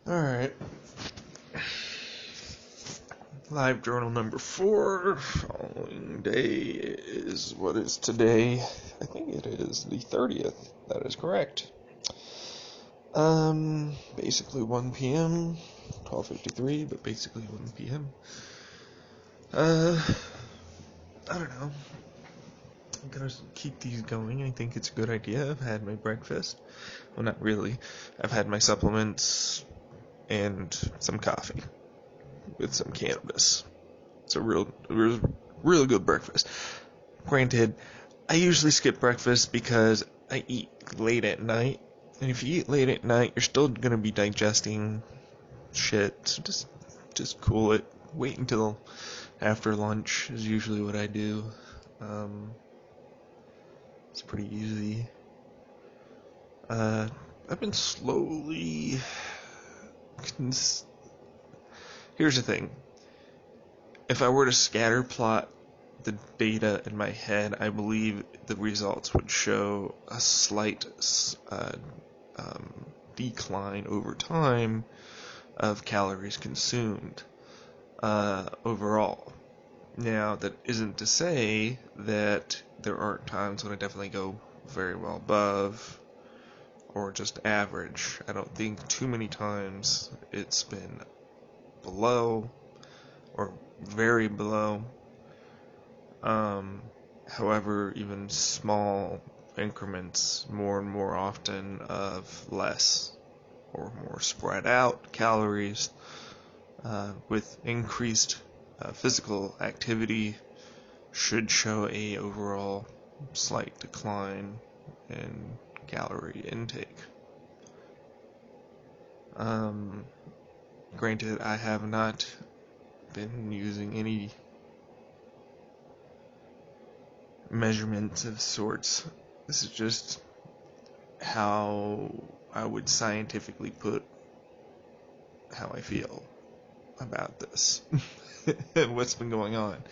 Alright. Live journal number 4. Following day is what is today. I think it is the 30th. That is correct. Basically 1 p.m. 12:53, but basically 1 p.m. I don't know. I'm gonna keep these going. I think it's a good idea. I've had my breakfast. Well, not really. I've had my supplements and some coffee with some cannabis. It's a real good breakfast. Granted, I usually skip breakfast because I eat late at night. And if you eat late at night, you're still gonna be digesting shit. So just cool it. Wait until after lunch is usually what I do. It's pretty easy. I've been slowly. Here's the thing. If I were to scatter plot the data in my head, I believe the results would show a slight decline over time of calories consumed overall. Now, that isn't to say that there aren't times when I definitely go very well above or just average. I don't think too many times it's been below or very below. However, even small increments more and more often of less or more spread out calories with increased physical activity should show a overall slight decline in calorie intake. Granted, I have not been using any measurements of sorts. This is just how I would scientifically put how I feel about this and what's been going on.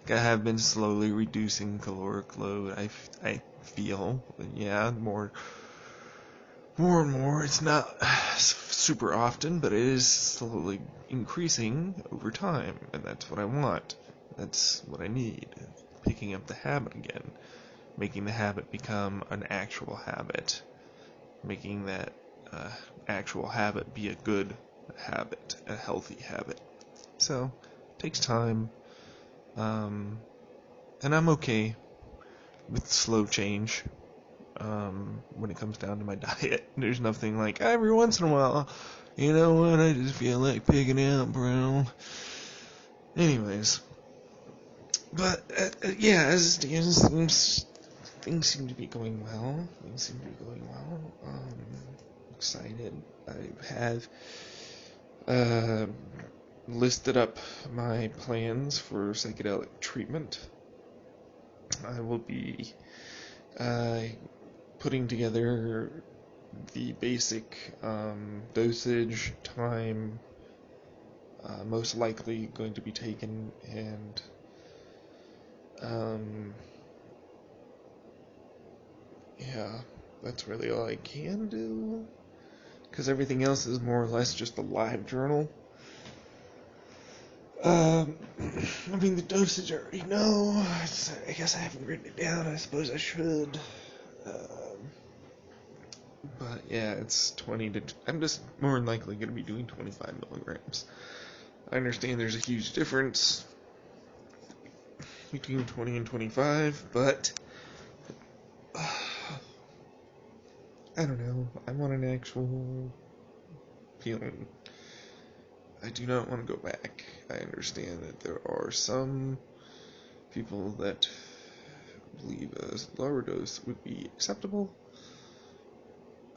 I have been slowly reducing caloric load. I feel, yeah, more and more. It's not super often, but it is slowly increasing over time, and that's what I want. That's what I need. Picking up the habit again. Making the habit become an actual habit. Making that actual habit be a good habit, a healthy habit. So, it takes time. And I'm okay with slow change when it comes down to my diet. There's nothing like, every once in a while, you know what, I just feel like picking out, bro. Anyways. But, yeah, as it stands, things seem to be going well. Excited. I have listed up my plans for psychedelic treatment. I will be putting together the basic dosage, time, most likely going to be taken, and yeah, that's really all I can do, because everything else is more or less just a live journal. I mean, the dosage I already know. I guess I haven't written it down. I suppose I should. But yeah, it's 20 to. I'm just more than likely going to be doing 25 milligrams. I understand there's a huge difference between 20 and 25, but I don't know. I want an actual feeling. I do not want to go back. I understand that there are some people that believe a lower dose would be acceptable.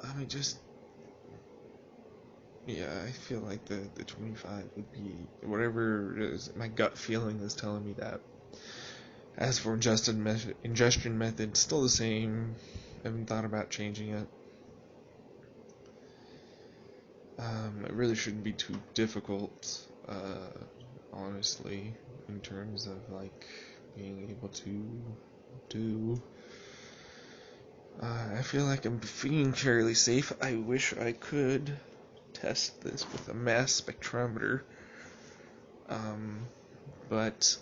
I mean, I feel like the 25 would be whatever it is. My gut feeling is telling me that. As for ingestion method, still the same. I haven't thought about changing it. It really shouldn't be too difficult, honestly, in terms of like being able to do. I feel like I'm being fairly safe. I wish I could test this with a mass spectrometer, but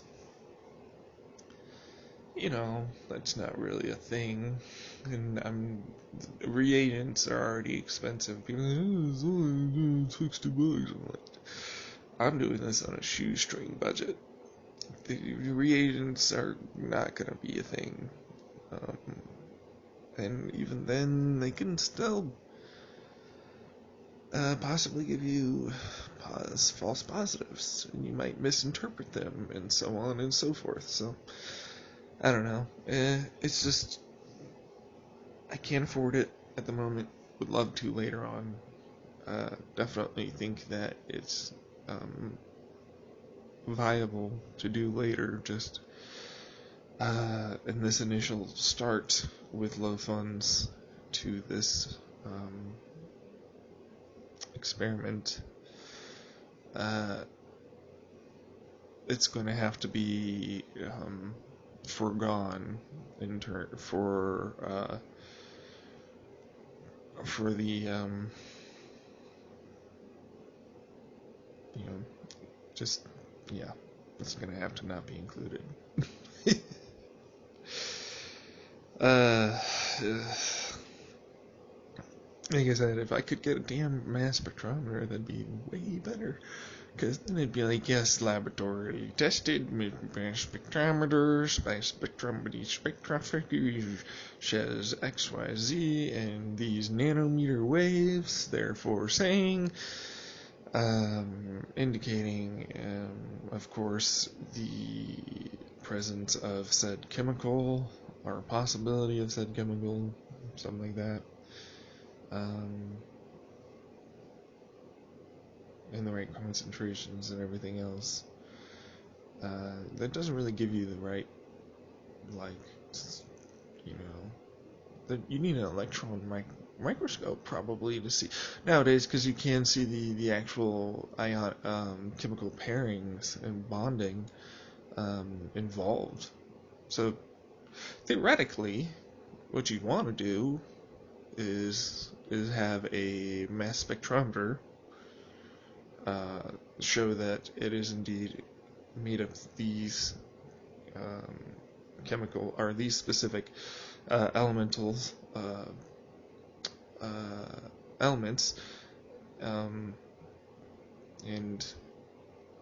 that's not really a thing, and reagents are already expensive. People are like, it's only $60. I'm like, I'm doing this on a shoestring budget. The reagents are not going to be a thing, and even then, they can still possibly give you false positives, and you might misinterpret them, and so on and so forth. So, I don't know. It's just, I can't afford it at the moment. Would love to later on. Definitely think that it's viable to do later, just in this initial start with low funds to this experiment. It's going to have to be foregone for the just it's going to have to not be included. Like I said, if I could get a damn mass spectrometer, that'd be way better. Because then it'd be like, yes, laboratory tested, mass spectrometers, by spectroscopy says XYZ, and these nanometer waves, therefore saying, indicating, of course, the presence of said chemical, or possibility of said chemical, something like that. In the right concentrations and everything else. That doesn't really give you the right, you need an electron microscope probably to see nowadays, because you can see the actual chemical pairings and bonding involved. So theoretically, what you'd want to do is have a mass spectrometer show that it is indeed made of these chemical, or these specific elementals, elements, and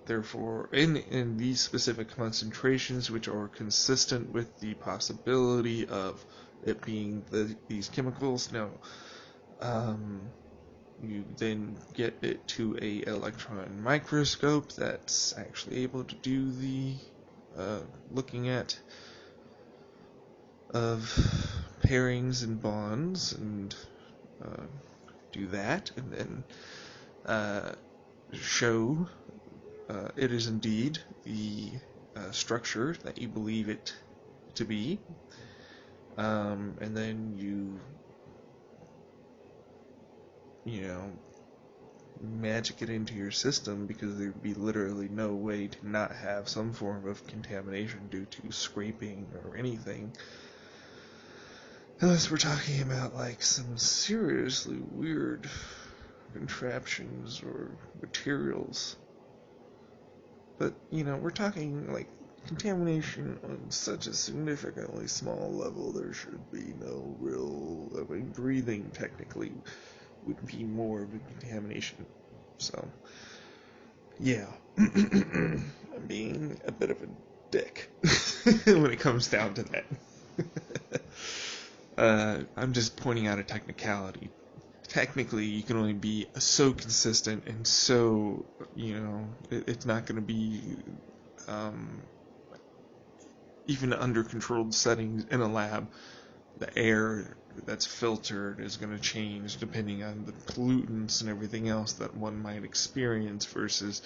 therefore in these specific concentrations, which are consistent with the possibility of it being these chemicals. Now, you then get it to a electron microscope that's actually able to do the looking at of pairings and bonds, and do that, and then show it is indeed the structure that you believe it to be, and then you magic it into your system, because there'd be literally no way to not have some form of contamination due to scraping or anything, unless we're talking about some seriously weird contraptions or materials. But we're talking contamination on such a significantly small level. There should be no real, breathing technically would be more of a contamination. So, yeah. I'm being a bit of a dick when it comes down to that. I'm just pointing out a technicality. Technically, you can only be so consistent, and so, it's not going to be even under controlled settings in a lab. The air that's filtered is going to change depending on the pollutants and everything else that one might experience versus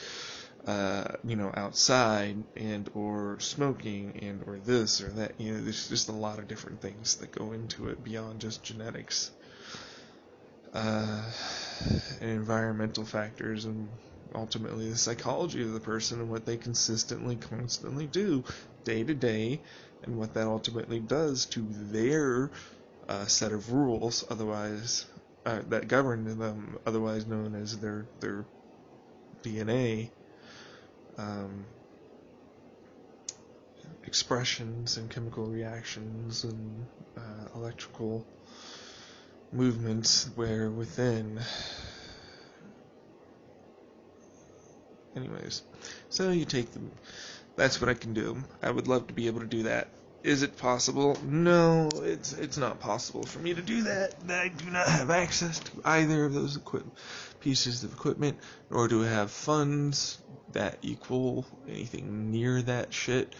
outside, and or smoking, and or this or that. There's just a lot of different things that go into it beyond just genetics, and environmental factors, and ultimately the psychology of the person and what they constantly do day to day, and what that ultimately does to their set of rules. Otherwise, that govern them, otherwise known as their DNA, um, expressions and chemical reactions and electrical movements where within. Anyways, so you take them. That's what I can do. I would love to be able to do that. Is it possible? No, it's not possible for me to do that. I do not have access to either of those pieces of equipment, nor do I have funds that equal anything near that shit.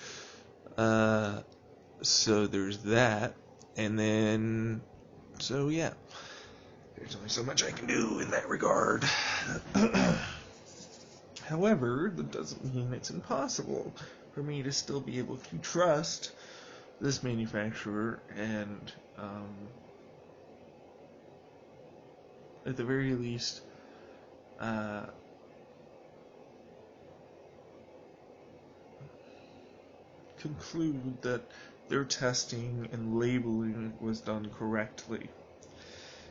So there's that, and then, so yeah, there's only so much I can do in that regard. However, that doesn't mean it's impossible for me to still be able to trust this manufacturer and, at the very least, conclude that their testing and labeling was done correctly.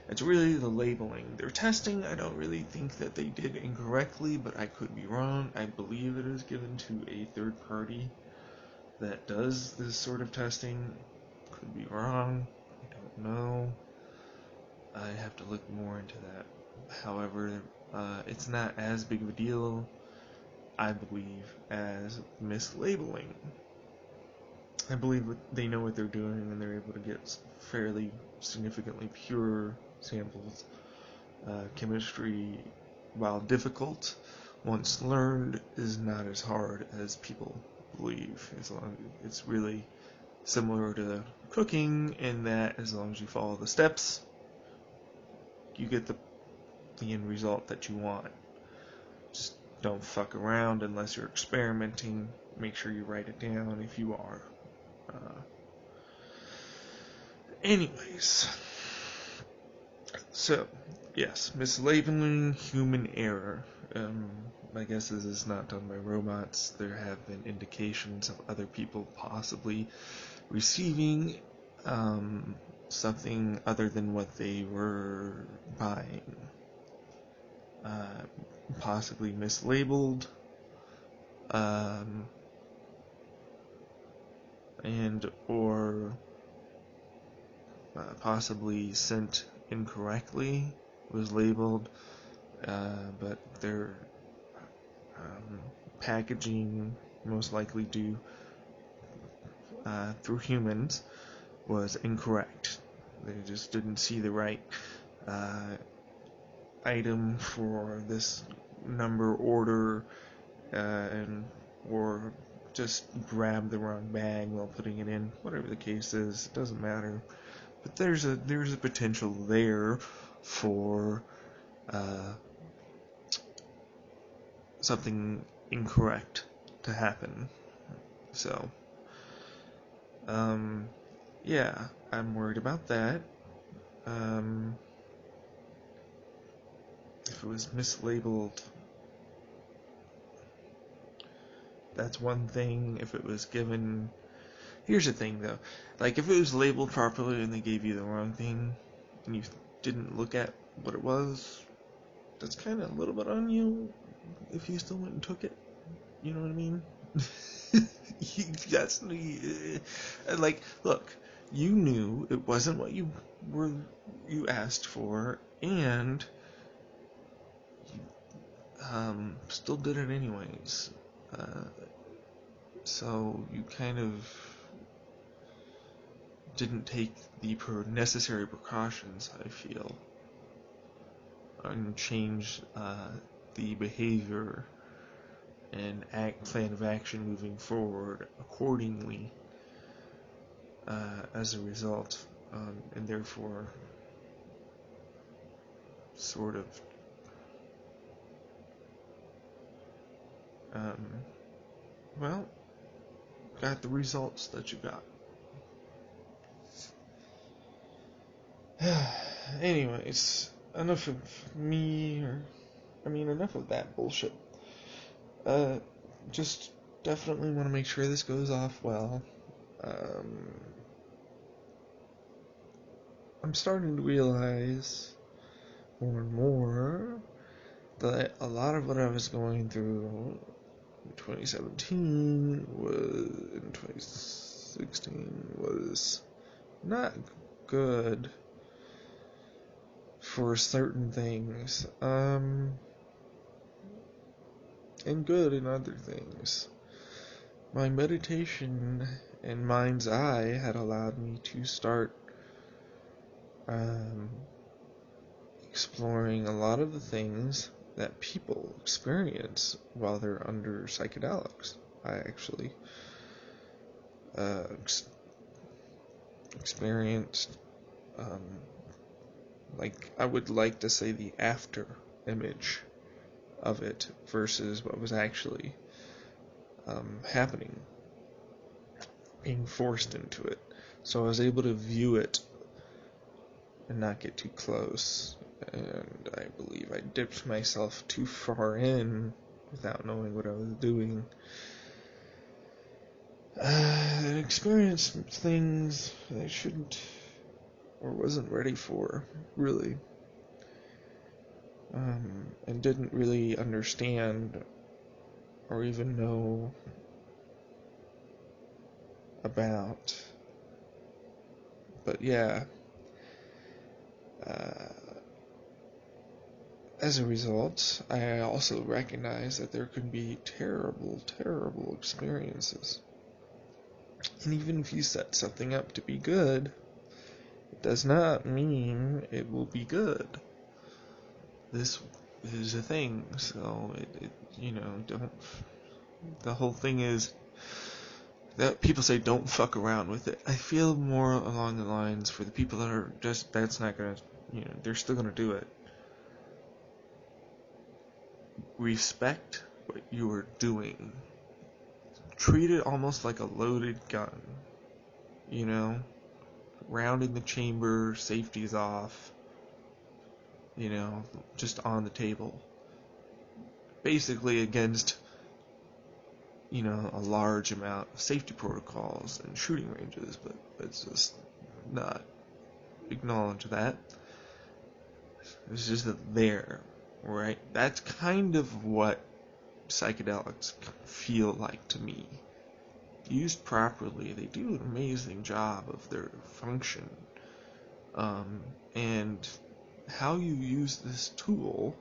It's really the labeling. Their testing, I don't really think that they did incorrectly, but I could be wrong. I believe it is given to a third party that does this sort of testing. Could be wrong. I don't know. I have to look more into that. However, it's not as big of a deal, I believe, as mislabeling. I believe they know what they're doing and they're able to get fairly significantly pure samples. Chemistry, while difficult, once learned, is not as hard as people believe. It's really similar to cooking in that as long as you follow the steps, you get the end result that you want. Just don't fuck around unless you're experimenting. Make sure you write it down if you are. Anyways, so yes, mislabeling, human error. I guess this is not done by robots. There have been indications of other people possibly receiving something other than what they were buying, possibly mislabeled, and or possibly sent incorrectly, was labeled, but their packaging, most likely due through humans, was incorrect. They just didn't see the right item for this number order, or just grab the wrong bag while putting it in. Whatever the case is, it doesn't matter. But there's a potential there for something incorrect to happen. So, yeah, I'm worried about that. If it was mislabeled, that's one thing. If it was given... Here's the thing, though. Like, if it was labeled properly and they gave you the wrong thing, and you didn't look at what it was, that's kind of a little bit on you if you still went and took it. You know what I mean? That's... like, look, you knew it wasn't what you asked for, and you still did it anyways. So you kind of didn't take the necessary precautions, I feel, and change the behavior and plan of action moving forward accordingly as a result, and therefore sort of well, got the results that you got. Anyways, enough of me, enough of that bullshit. Just definitely want to make sure this goes off well. I'm starting to realize more and more that a lot of what I was going through in 2017 in 2016 was not good for certain things, and good in other things. My meditation and mind's eye had allowed me to start exploring a lot of the things that people experience while they're under psychedelics. I actually experienced, I would like to say, the after image of it versus what was actually happening, being forced into it. So I was able to view it and not get too close. And I believe I dipped myself too far in without knowing what I was doing. I experienced things I shouldn't or wasn't ready for, really. And didn't really understand or even know about. But yeah, as a result, I also recognize that there can be terrible, terrible experiences. And even if you set something up to be good, it does not mean it will be good. This is a thing, so don't. The whole thing is that people say don't fuck around with it. I feel more along the lines for the people that are just, that's not gonna, they're still gonna do it. Respect what you are doing. Treat it almost like a loaded gun. Round in the chamber, safety's off. Just on the table. Basically against, a large amount of safety protocols and shooting ranges, but let's just not acknowledge that. It's just that there, right? That's kind of what psychedelics feel like to me. Used properly, they do an amazing job of their function. And how you use this tool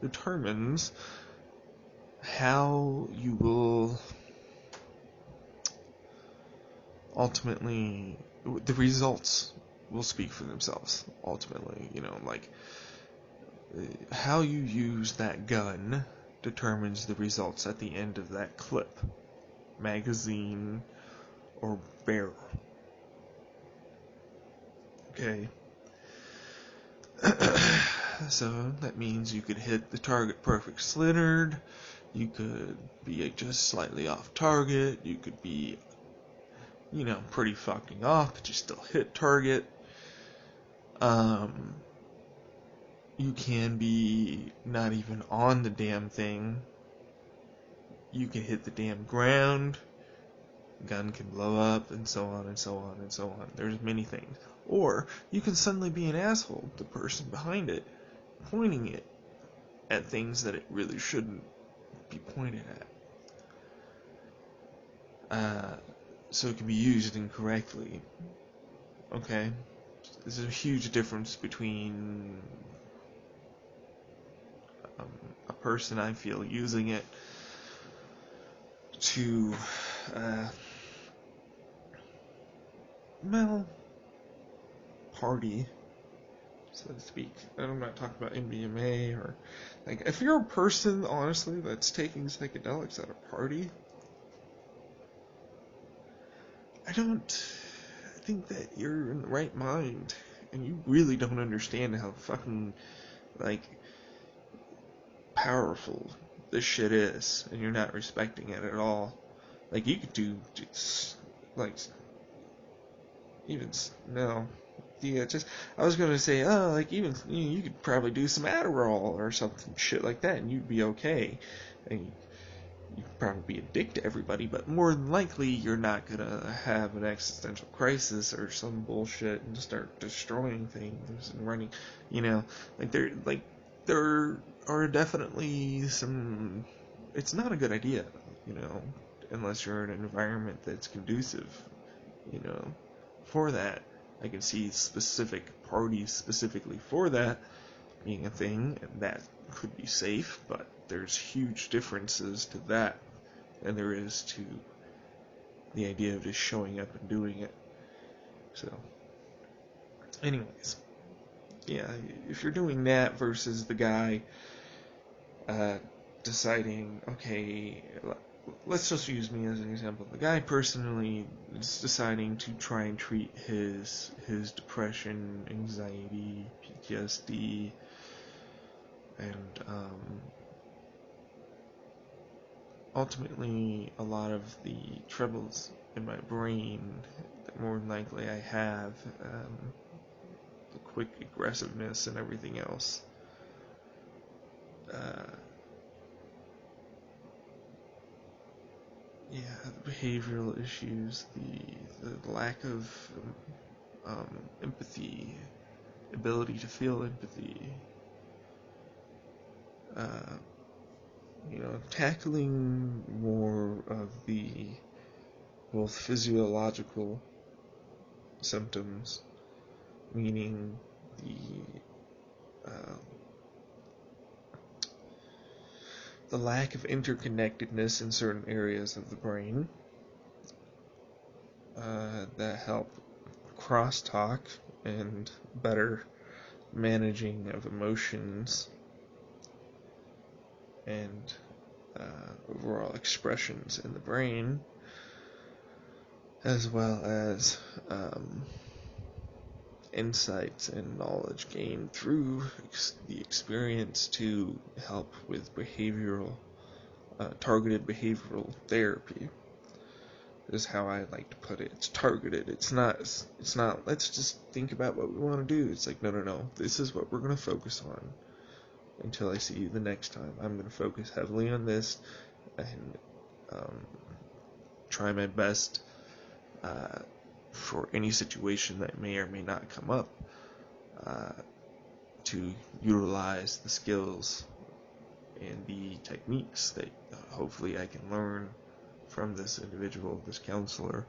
determines how you will ultimately, the results will speak for themselves ultimately. How you use that gun determines the results at the end of that clip, magazine, or barrel. Okay. So that means you could hit the target perfect slithered, you could be just slightly off target, you could be, pretty fucking off, but you still hit target. You can be not even on the damn thing. You can hit the damn ground, gun can blow up, and so on and so on and so on. There's many things. Or you can suddenly be an asshole to the person behind it, pointing it at things that it really shouldn't be pointed at. So it can be used incorrectly. Okay? There's a huge difference between a person, I feel, using it to party, so to speak. And I'm not talking about MDMA or if you're a person, honestly, that's taking psychedelics at a party, I don't think that you're in the right mind, and you really don't understand how fucking powerful this shit is, and you're not respecting it at all. You could do I was gonna say, even you could probably do some Adderall or something shit like that, and you'd be okay. And you can probably be a dick to everybody, but more than likely you're not gonna have an existential crisis or some bullshit and start destroying things and running, you know, there are definitely some. It's not a good idea, you know, unless you're in an environment that's conducive, you know, for that. I can see specific parties specifically for that being a thing, and that could be safe, but there's huge differences to that than there is to the idea of just showing up and doing it. So, anyways, yeah, if you're doing that versus the guy deciding, okay, let's just use me as an example. The guy personally is deciding to try and treat his depression, anxiety, PTSD, and ultimately a lot of the troubles in my brain that more than likely I have, the quick aggressiveness and everything else. Yeah, the behavioral issues, the lack of empathy, ability to feel empathy, you know, tackling more of the both physiological symptoms, meaning the lack of interconnectedness in certain areas of the brain that help crosstalk and better managing of emotions and overall expressions in the brain, as well as insights and knowledge gained through the experience to help with targeted behavioral therapy. Is how I like to put it. It's targeted. It's not. Let's just think about what we want to do. It's like no. This is what we're going to focus on until I see you the next time. I'm going to focus heavily on this and try my best for any situation that may or may not come up to utilize the skills and the techniques that hopefully I can learn from this individual, this counselor,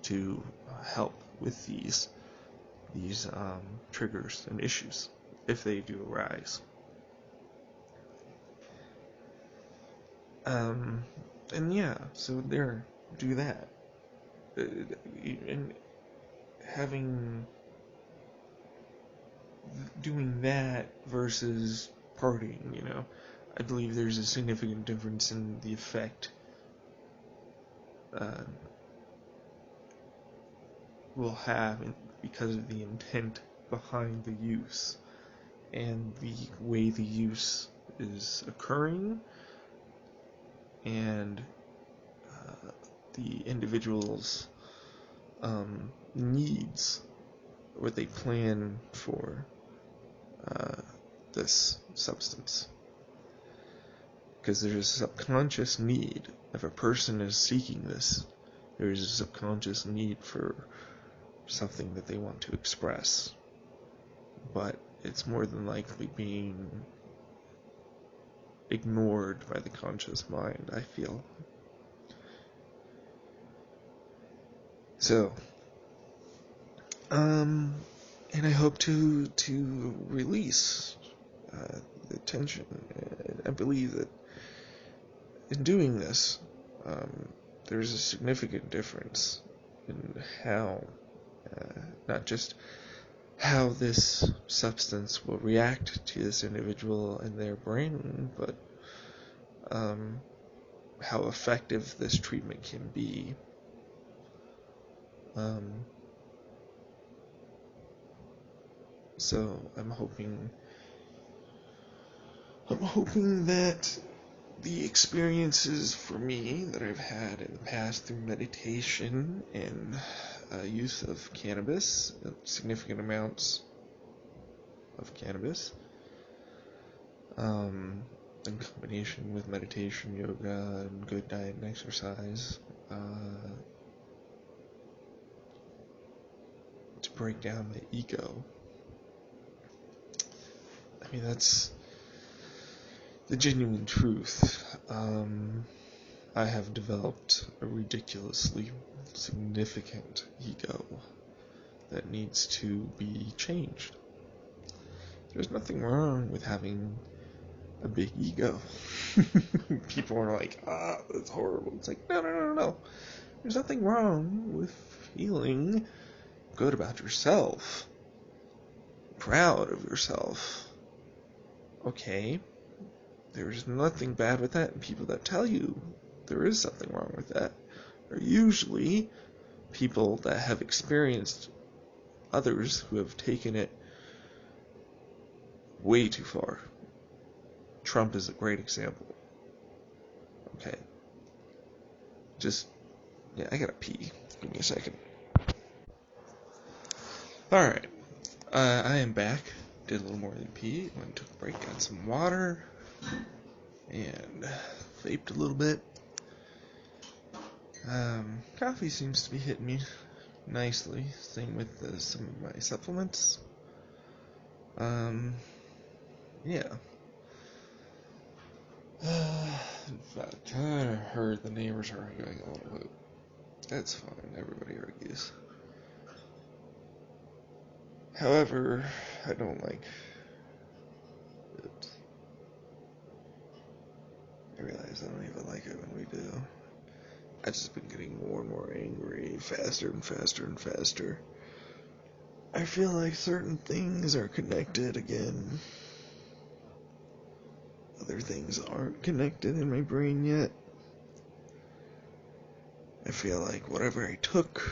to help with these triggers and issues if they do arise. And yeah, so do that. And doing that versus partying, you know, I believe there's a significant difference in the effect will have because of the intent behind the use and the way the use is occurring and the individual's needs, what they plan for this substance. Because there's a subconscious need. If a person is seeking this, there's a subconscious need for something that they want to express. But it's more than likely being ignored by the conscious mind, I feel. So, and I hope to release the tension. I believe that in doing this, there's a significant difference in how, not just how this substance will react to this individual and their brain, but how effective this treatment can be. So I'm hoping that the experiences for me that I've had in the past through meditation and use of cannabis, significant amounts of cannabis, in combination with meditation, yoga, and good diet and exercise, to break down my ego. I mean, that's the genuine truth. I have developed a ridiculously significant ego that needs to be changed. There's nothing wrong with having a big ego. People are like, that's horrible. It's like, no. There's nothing wrong with feeling good about yourself, proud of yourself. Okay, there's nothing bad with that, and people that tell you there is something wrong with that are usually people that have experienced others who have taken it way too far. Trump is a great example. Okay. I gotta pee. Give me a second. Alright. I am back. Did a little more than pee. Went and took a break, got some water, and vaped a little bit. Coffee seems to be hitting me nicely. Same with some of my supplements. Yeah. In fact, I heard the neighbors arguing a little bit. That's fine, everybody argues. However, I don't like it. I realize I don't even like it when we do. I've just been getting more and more angry, faster and faster and faster. I feel like certain things are connected again. Other things aren't connected in my brain yet. I feel like whatever I took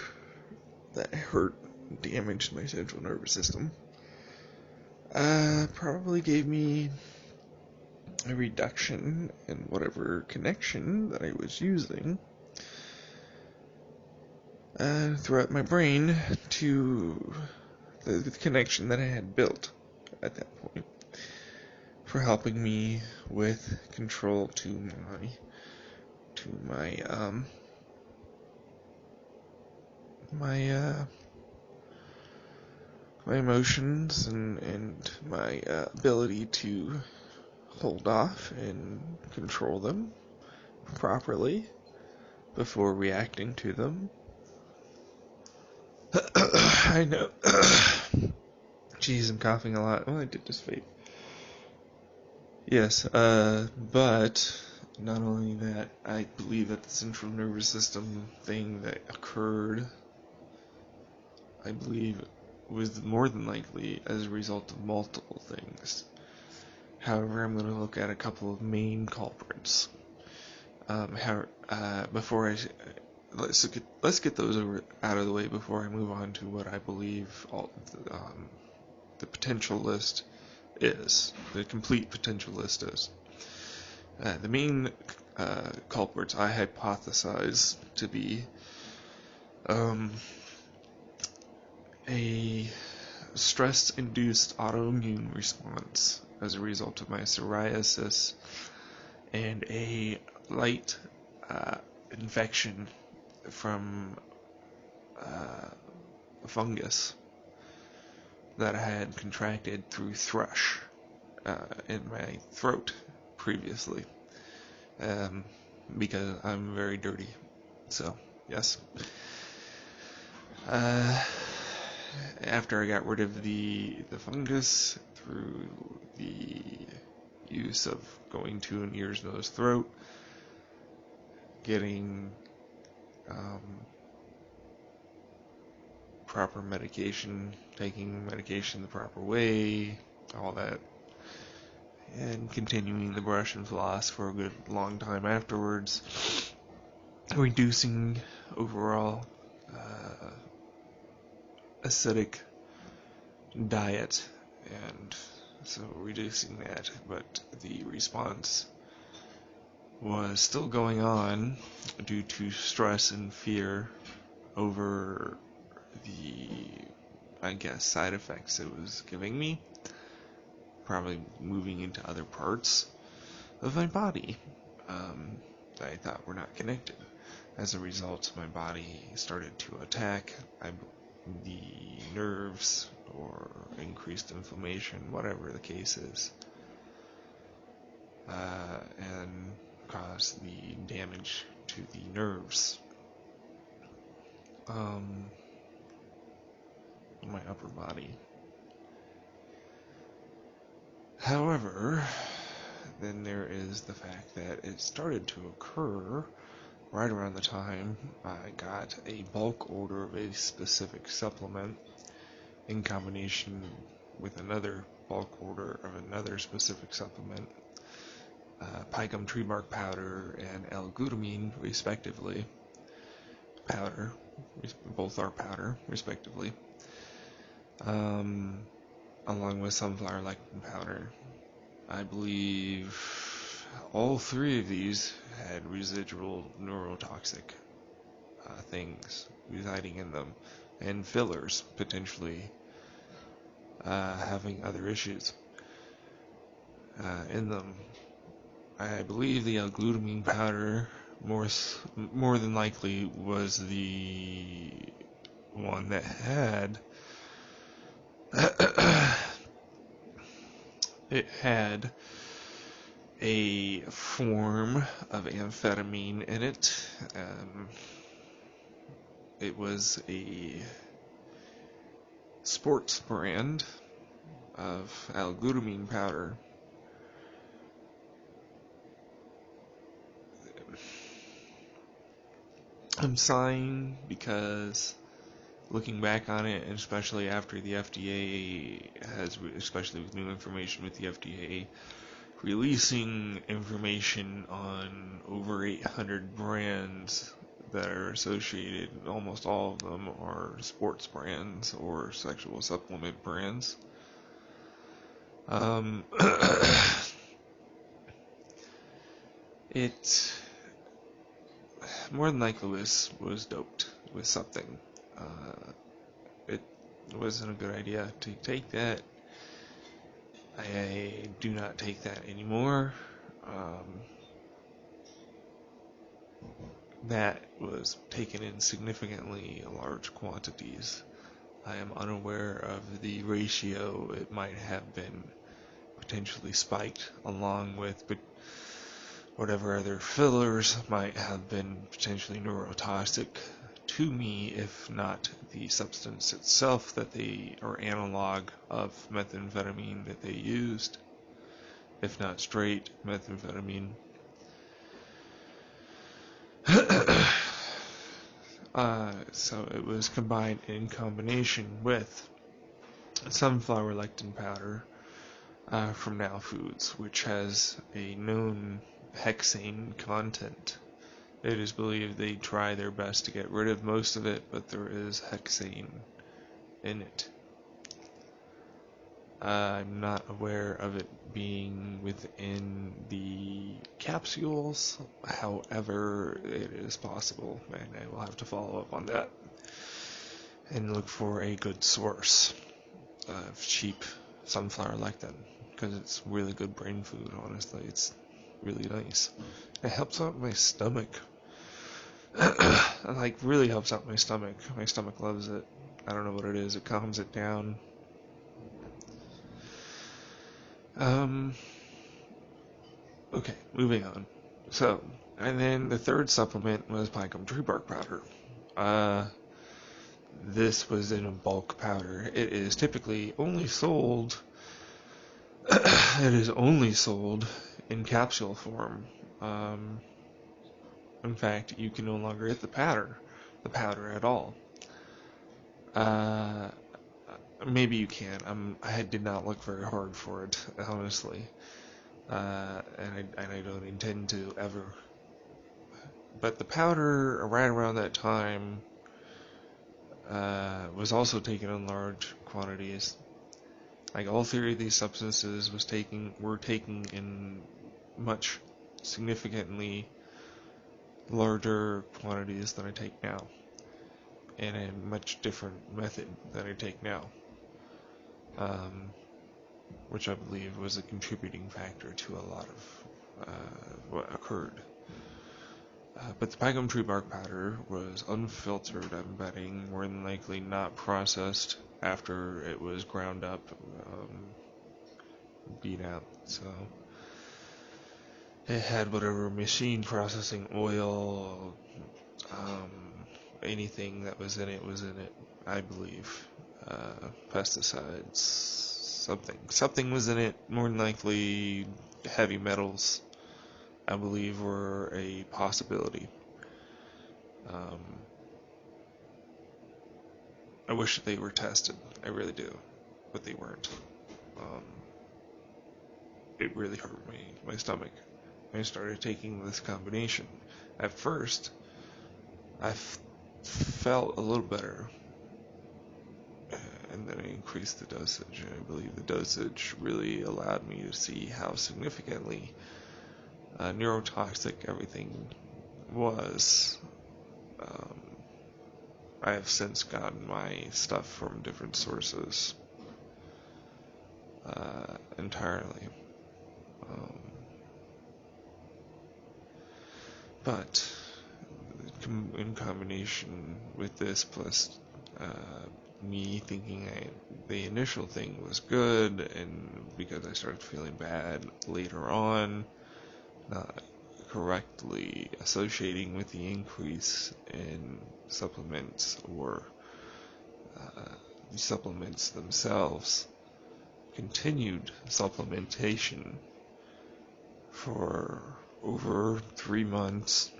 that hurt, damaged my central nervous system, probably gave me a reduction in whatever connection that I was using throughout my brain to the connection that I had built at that point for helping me with control to my emotions and my ability to hold off and control them properly before reacting to them. I know. Jeez, I'm coughing a lot. Well, I did just vape. Yes, but not only that, I believe that the central nervous system thing that occurred, I believe, was more than likely as a result of multiple things. However, I'm going to look at a couple of main culprits. Before let's get those out of the way before I move on to what I believe the potential list is, the complete potential list is. The main culprits I hypothesize to be a stress-induced autoimmune response as a result of my psoriasis and a light infection from a fungus that I had contracted through thrush in my throat previously, because I'm very dirty. So, yes. After I got rid of the fungus through the use of going to an ears, nose, throat, getting proper medication, taking medication the proper way, all that, and continuing the brush and floss for a good long time afterwards, reducing overall acidic diet, and so reducing that, but the response was still going on due to stress and fear over the, I guess, side effects it was giving me, probably moving into other parts of my body that I thought were not connected. As a result, my body started to attack the nerves or increased inflammation, whatever the case is, and caused the damage to the nerves in my upper body. However, then there is the fact that it started to occur right around the time I got a bulk order of a specific supplement in combination with another bulk order of another specific supplement, picum tree bark powder and L-glutamine, respectively. Powder, both are powder, respectively. Along with sunflower lectin powder. I believe all three of these had residual neurotoxic things residing in them, and fillers potentially having other issues in them. I believe the L-glutamine powder more than likely was the one that had it had a form of amphetamine in it. It was a sports brand of L-glutamine powder. I'm sighing because looking back on it, and especially after the FDA especially with new information with the FDA releasing information on over 800 brands that are associated, almost all of them are sports brands or sexual supplement brands. It more than likely was doped with something. It wasn't a good idea to take that. I do not take that anymore. That was taken in significantly large quantities. I am unaware of the ratio. It might have been potentially spiked along with whatever other fillers might have been potentially neurotoxic to me, if not the substance itself that they, or analog of methamphetamine that they used, if not straight methamphetamine. So it was combined in combination with sunflower lectin powder from Now Foods, which has a known hexane content. It is believed they try their best to get rid of most of it, but there is hexane in it. I'm not aware of it being within the capsules, however, it is possible, and I will have to follow up on that and look for a good source of cheap sunflower lectin, because it's really good brain food, honestly. It's really nice. It helps out my stomach. Like, really helps out my stomach. My stomach loves it. I don't know what it is. It calms it down. Okay, moving on. So, and then the third supplement was picum tree bark powder. This was in a bulk powder. It is typically only sold it is only sold in capsule form. In fact, you can no longer get the powder at all. Maybe you can. I did not look very hard for it, honestly, and I don't intend to ever. But the powder, right around that time, was also taken in large quantities. Like, all three of these substances were taken in much significantly larger quantities than I take now, and a much different method than I take now, which I believe was a contributing factor to a lot of what occurred. But the pine tree bark powder was unfiltered, I'm betting, more than likely not processed after it was ground up, beat out. So it had whatever machine processing oil, anything that was in it, I believe. Pesticides, something was in it, more than likely heavy metals, I believe, were a possibility. I wish they were tested, I really do, but they weren't. It really hurt my stomach. I started taking this combination. At first, I felt a little better, and then I increased the dosage. I believe the dosage really allowed me to see how significantly neurotoxic everything was. I have since gotten my stuff from different sources entirely. But in combination with this, plus me thinking the initial thing was good, and because I started feeling bad later on, not correctly associating with the increase in supplements or the supplements themselves, continued supplementation for over 3 months,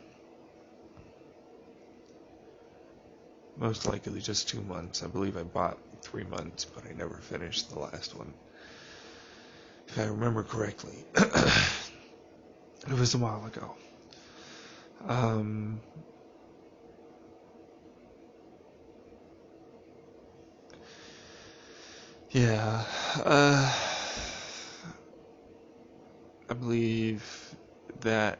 most likely just 2 months. I believe I bought 3 months, but I never finished the last one, if I remember correctly. It was a while ago. Yeah, I believe that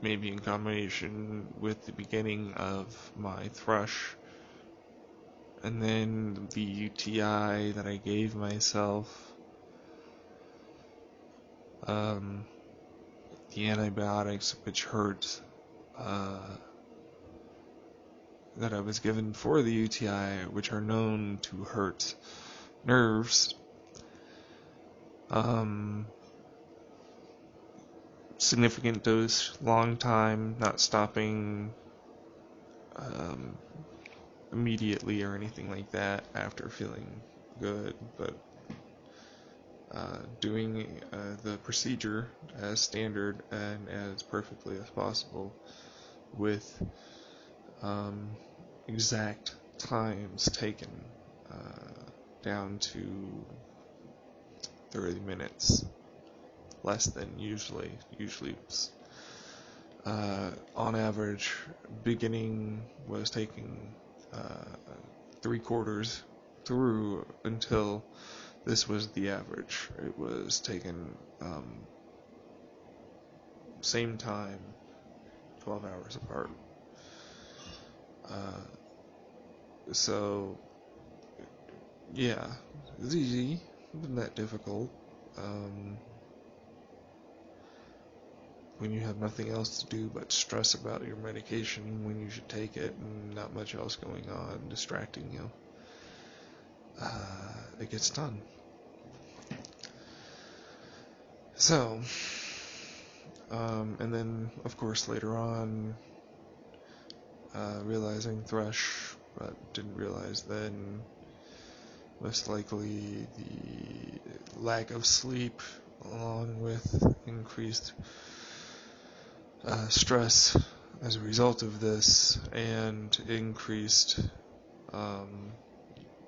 maybe in combination with the beginning of my thrush, and then the UTI that I gave myself, the antibiotics which hurt, that I was given for the UTI, which are known to hurt nerves, significant dose, long time, not stopping immediately or anything like that after feeling good, but doing the procedure as standard and as perfectly as possible with exact times taken, down to 30 minutes, less than usually on average. Beginning was taking 3/4 through until this was the average. It was taken same time, 12 hours apart. So yeah, it's easy. It wasn't that difficult. When you have nothing else to do but stress about your medication when you should take it, and not much else going on distracting you, it gets done. So, and then of course later on, realizing thrush, but didn't realize then, most likely the lack of sleep along with increased stress as a result of this, and increased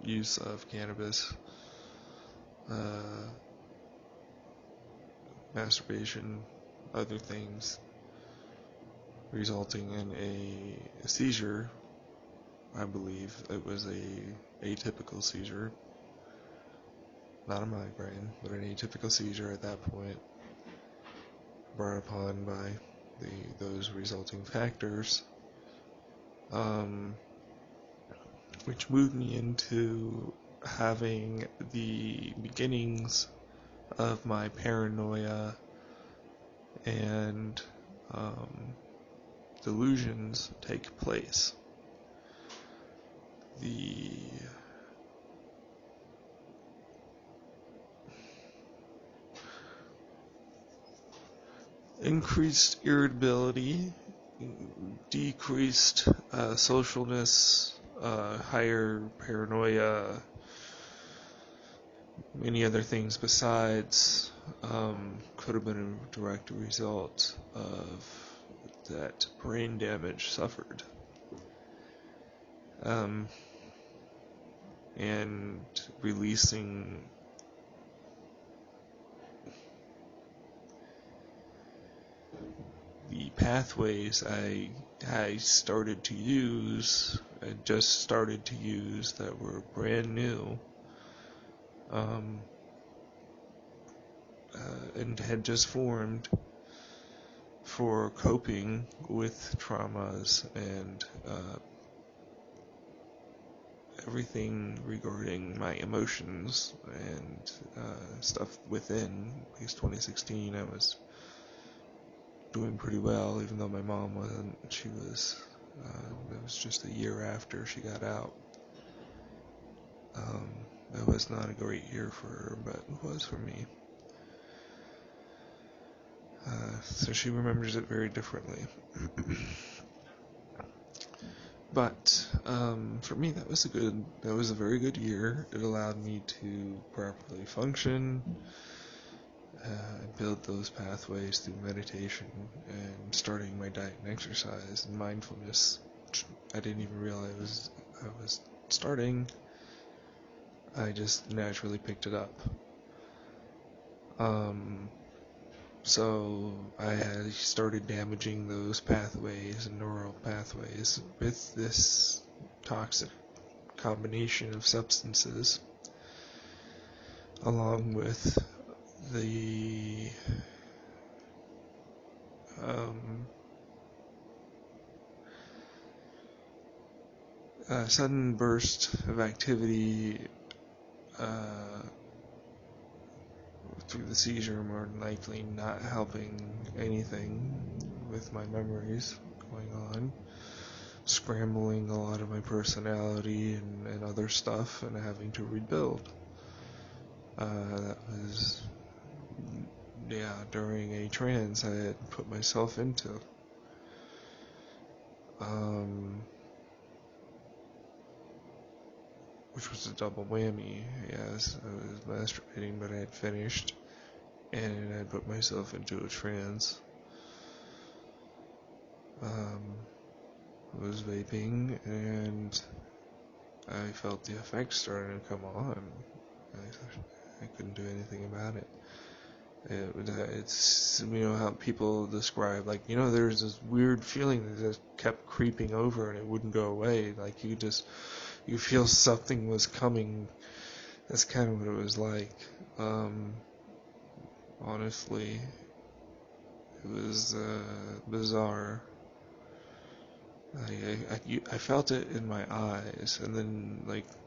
use of cannabis, masturbation, other things, resulting in a seizure. I believe it was a atypical seizure, not a migraine, but an atypical seizure at that point, brought upon by those resulting factors, which moved me into having the beginnings of my paranoia and delusions take place. The increased irritability, decreased socialness, higher paranoia, many other things besides, could have been a direct result of that brain damage suffered. And releasing the pathways I started to use, I just started to use, that were brand new, and had just formed for coping with traumas and everything regarding my emotions and stuff within. Because 2016 I was doing pretty well, even though my mom wasn't. She was, it was just a year after she got out. It was not a great year for her, but it was for me. So she remembers it very differently. But for me, that was a very good year. It allowed me to properly function, build those pathways through meditation and starting my diet and exercise and mindfulness. I didn't even realize I was starting. I just naturally picked it up. So I started damaging those pathways and neural pathways with this toxic combination of substances, along with the sudden burst of activity through the seizure, more than likely not helping anything with my memories going on, scrambling a lot of my personality and other stuff, and having to rebuild. That was, during a trance I had put myself into. Which was a double whammy. Yes, I was masturbating, but I had finished, and I put myself into a trance. I was vaping, and I felt the effects starting to come on. I couldn't do anything about it. It's, how people describe, there's this weird feeling that just kept creeping over and it wouldn't go away. Like you feel something was coming. That's kind of what it was like. Honestly, it was bizarre. I felt it in my eyes, and then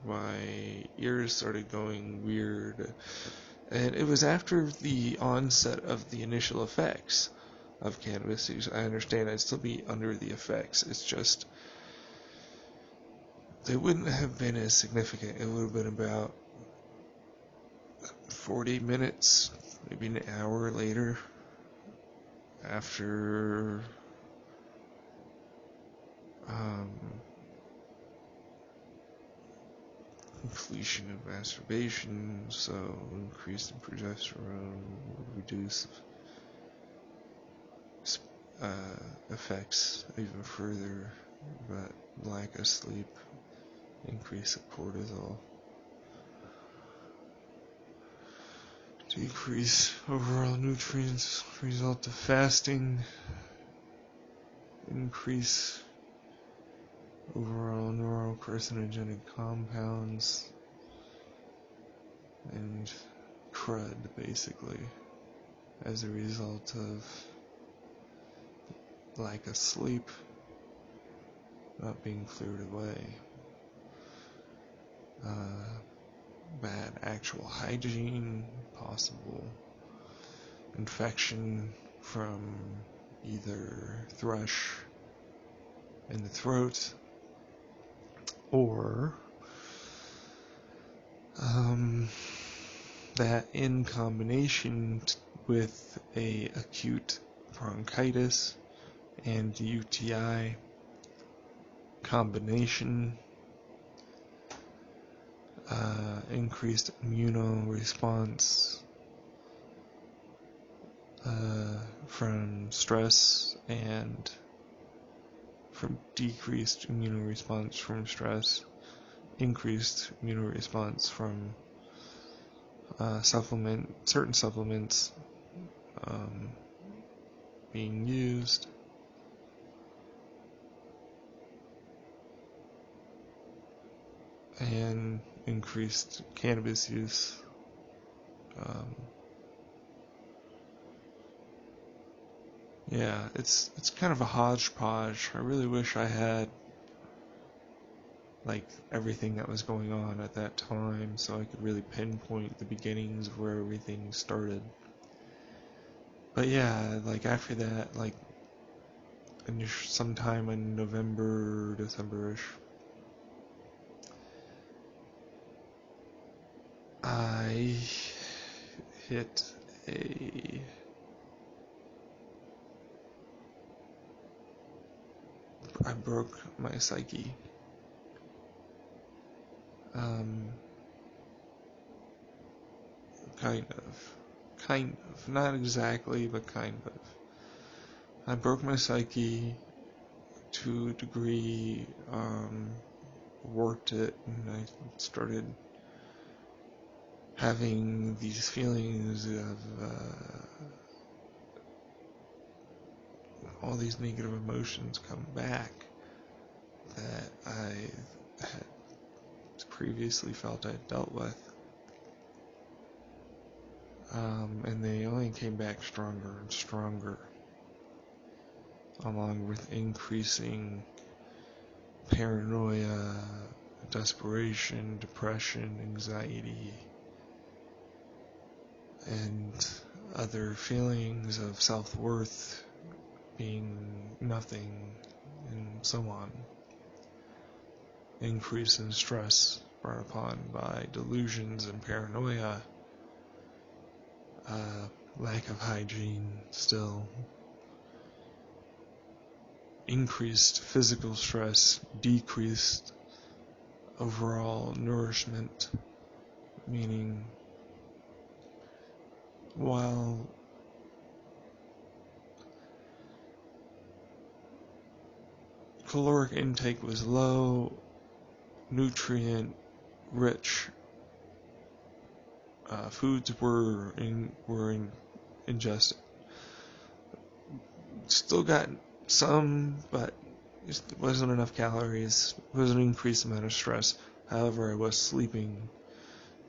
my ears started going weird. And it was after the onset of the initial effects of cannabis use. I understand I'd still be under the effects. It's just, they wouldn't have been as significant. It would have been about 40 minutes, maybe an hour later, after completion of masturbation. So increase in progesterone would reduce effects even further, but lack of sleep, increase of cortisol, decrease overall nutrients, result of fasting, increase overall neurocarcinogenic compounds, and crud, basically, as a result of lack of sleep not being cleared away. Bad actual hygiene, possible infection from either thrush in the throat or that in combination with a acute bronchitis and UTI combination, increased immunoresponse from stress and from decreased immunoresponse from stress, increased immunoresponse from certain supplements being used, and increased cannabis use. Yeah, it's kind of a hodgepodge. I really wish I had like everything that was going on at that time so I could really pinpoint the beginnings of where everything started. But yeah, like after that, like sometime in November, December-ish, I hit I broke my psyche. Kind of, not exactly, but kind of. I broke my psyche to a degree, worked it, and I started having these feelings of all these negative emotions come back that I had previously felt I'd dealt with. And they only came back stronger and stronger, along with increasing paranoia, desperation, depression, anxiety, and other feelings of self-worth being nothing, and so on. Increase in stress brought upon by delusions and paranoia, lack of hygiene still, increased physical stress, decreased overall nourishment, meaning while caloric intake was low, nutrient rich foods were ingested. Still got some, but it wasn't enough calories. It was an increased amount of stress. However, I was sleeping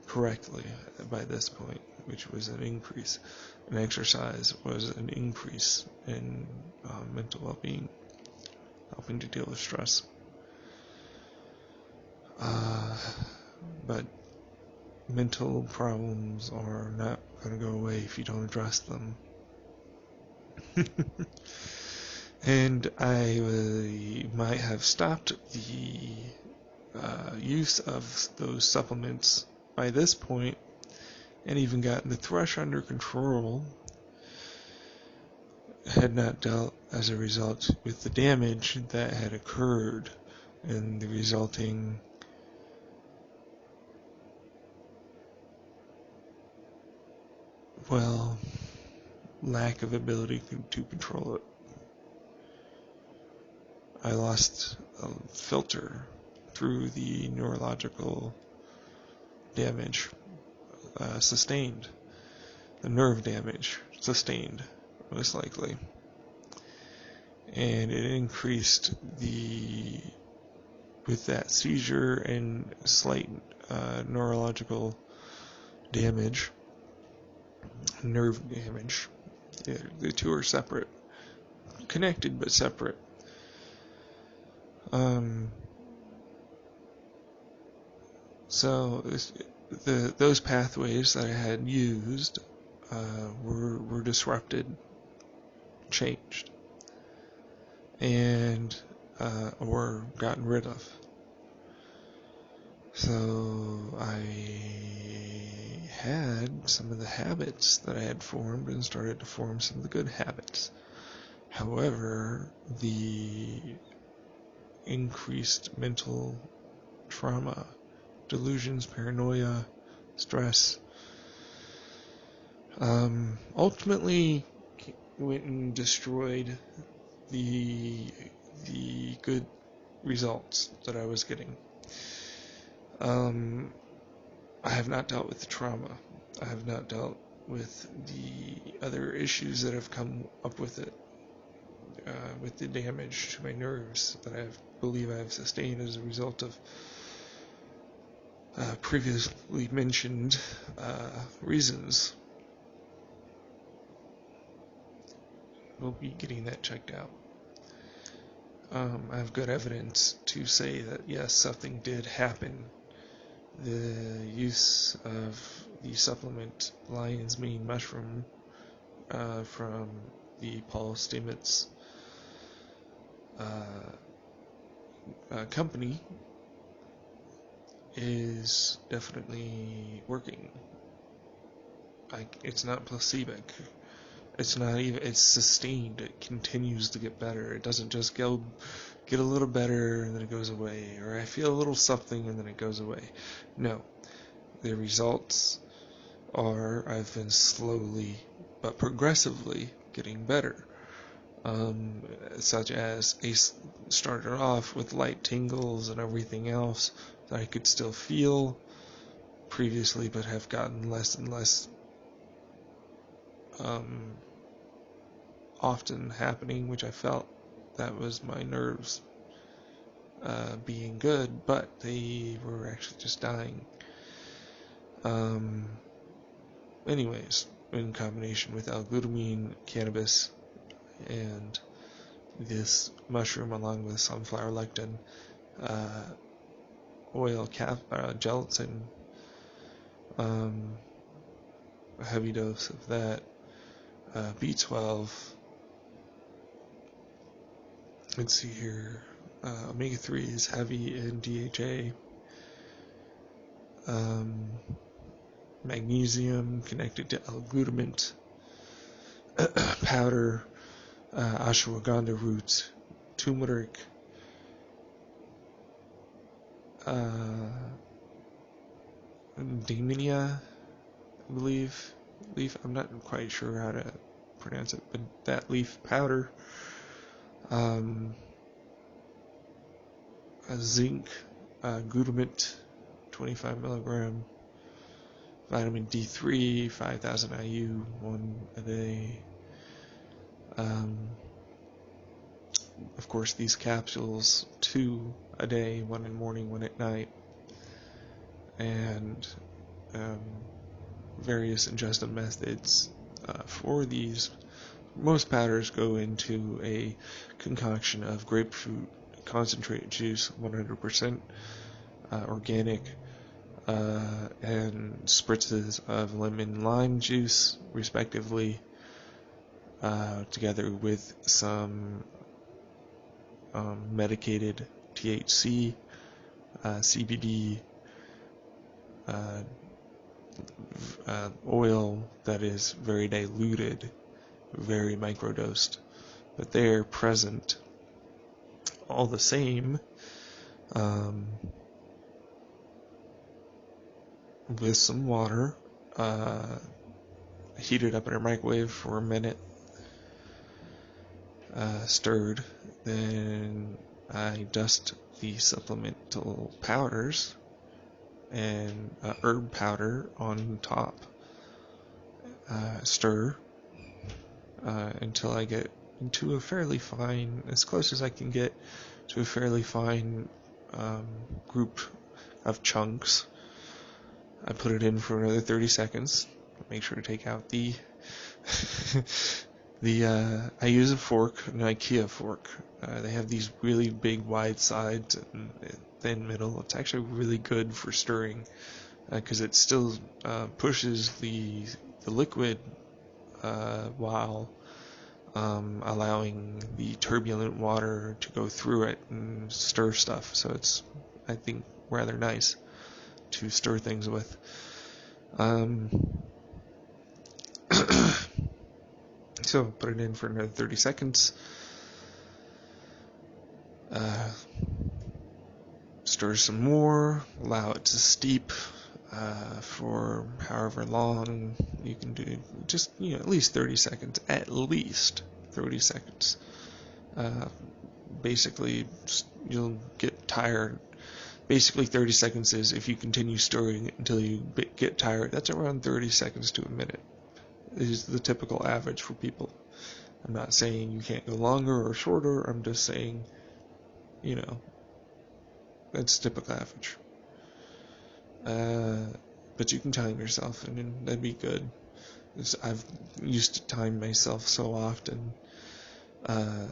correctly by this point, which was an increase. And exercise was an increase in mental well-being, helping to deal with stress. But mental problems are not going to go away if you don't address them. And I might have stopped the use of those supplements by this point and even gotten the thrush under control, had not dealt as a result with the damage that had occurred and the resulting lack of ability to control it. I lost a filter through the neurological damage sustained, the nerve damage sustained, most likely. And it increased with that seizure and slight neurological damage, nerve damage. The two are separate, connected but separate. So those pathways that I had used were disrupted changed and or gotten rid of. So I had some of the habits that I had formed and started to form some of the good habits. However, the increased mental trauma, delusions, paranoia, stress, ultimately went and destroyed the good results that I was getting. I have not dealt with the trauma. I have not dealt with the other issues that have come up with it, with the damage to my nerves that I believe I have sustained as a result of previously mentioned reasons. We'll be getting that checked out. I have good evidence to say that yes, something did happen. The use of the supplement lion's mane mushroom from the Paul Stamets company is definitely working. It's not placebo. It's not even, it's sustained. It continues to get better. It doesn't just get a little better and then it goes away, or I feel a little something and then it goes away. No. The results are I've been slowly but progressively getting better. Such as I started off with light tingles and everything else that I could still feel previously, but have gotten less and less often happening, which I felt that was my nerves being good, but they were actually just dying. Anyways, in combination with L-glutamine, cannabis, and this mushroom along with sunflower lectin, oil, gelatin, a heavy dose of that, B12, let's see here, omega-3 is heavy in DHA, magnesium connected to L-glutamate, powder, ashwagandha roots, turmeric, Daminia, I believe, leaf, I'm not quite sure how to pronounce it, but that leaf powder, zinc, glutamate, 25 milligram, vitamin D3, 5,000 IU, 1 a day. Of course, these capsules, 2 a day, 1 in the morning, 1 at night, and various ingestion methods for these. Most powders go into a concoction of grapefruit concentrate juice, 100% organic, and spritzes of lemon lime juice, respectively, together with some medicated THC, CBD, oil that is very diluted, very microdosed, but they're present all the same, with some water, heat it up in a microwave for a minute, stirred, then I dust the supplemental powders and herb powder on top, stir until I get into a fairly fine, as close as I can get to a fairly fine group of chunks. I put it in for another 30 seconds. Make sure to take out the I use a fork, an IKEA fork. They have these really big wide sides and thin middle. It's actually really good for stirring because it still pushes the liquid while allowing the turbulent water to go through it and stir stuff. So it's, I think, rather nice to stir things with. So put it in for another 30 seconds. Stir some more, allow it to steep for however long you can do. Just, at least 30 seconds. At least 30 seconds. Basically, you'll get tired. Basically, 30 seconds is if you continue stirring it until you get tired. That's around 30 seconds to a minute. Is the typical average for people. I'm not saying you can't go longer or shorter. I'm just saying, that's typical average. But you can time yourself, and that'd be good. I've used to time myself so often, I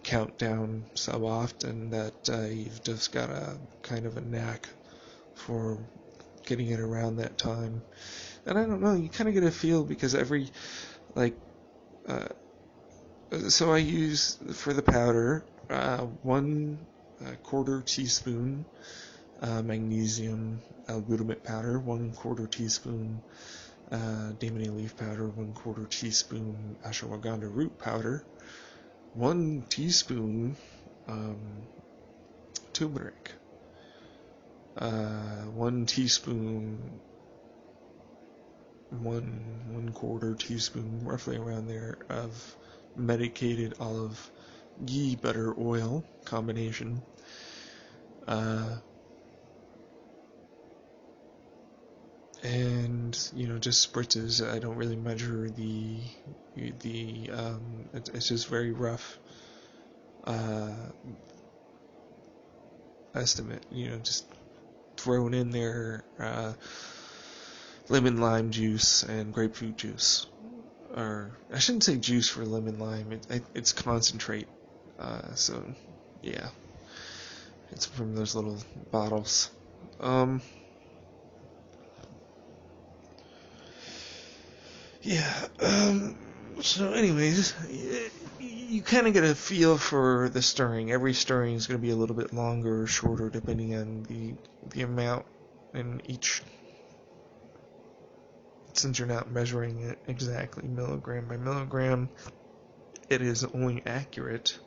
count down so often that you've just got a kind of a knack for getting it around that time. And I don't know, you kind of get a feel because so I use for the powder 1/4 teaspoon magnesium L-glutamate powder, 1/4 teaspoon Damony leaf powder, 1/4 teaspoon ashwagandha root powder, 1 teaspoon turmeric, 1 teaspoon, 1/4 teaspoon, roughly around there, of medicated olive ghee butter oil combination, and just spritzes. I don't really measure it's just very rough estimate, just thrown in there lemon lime juice and grapefruit juice, or I shouldn't say juice for lemon lime, it's concentrate, so yeah, it's from those little bottles. So anyways, you kind of get a feel for the stirring. Every stirring is going to be a little bit longer or shorter depending on the amount in each, since you're not measuring it exactly milligram by milligram. It is only accurate,